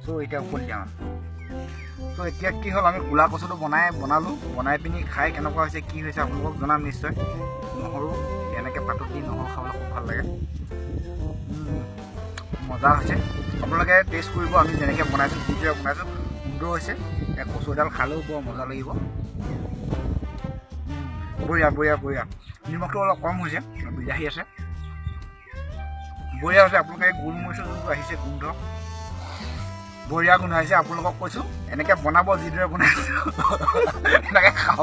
So এটা উপল যাম so এতিয়া কি হল আমি কুলা কচুটো বনাই পিনি খাই কেনেকুৱা হৈছে কি হৈছে আপোনালোকক জনাম নিশ্চয় নহৰু এনেকৈ পাতত দি নহৰু খাবলৈ খুব ভাল লাগে মজা হৈছে আপোনালোকে টেষ্ট কৰিব আমি যেনেকৈ বনাইছোঁ যিটোৱে বনাইছোঁ সুন্দৰ হৈছে এই কচুডাল খালেও বৰ মজা লাগিব বঢ়িয়া বঢ়িয়া বঢ়িয়া নিমখটো অলপ কম হৈছে বিলাহী আছে বঢ়িয়া হৈছে আপোনালোকে গোলমৰিচৰ যোনটো আহিছে গোন্ধ বঢ়িয়া গোন্ধ আহিছে আপোনালোকক কৈছোঁ এনেকৈ বনাব যিদৰে বনাইছোঁ এনেকৈ খাব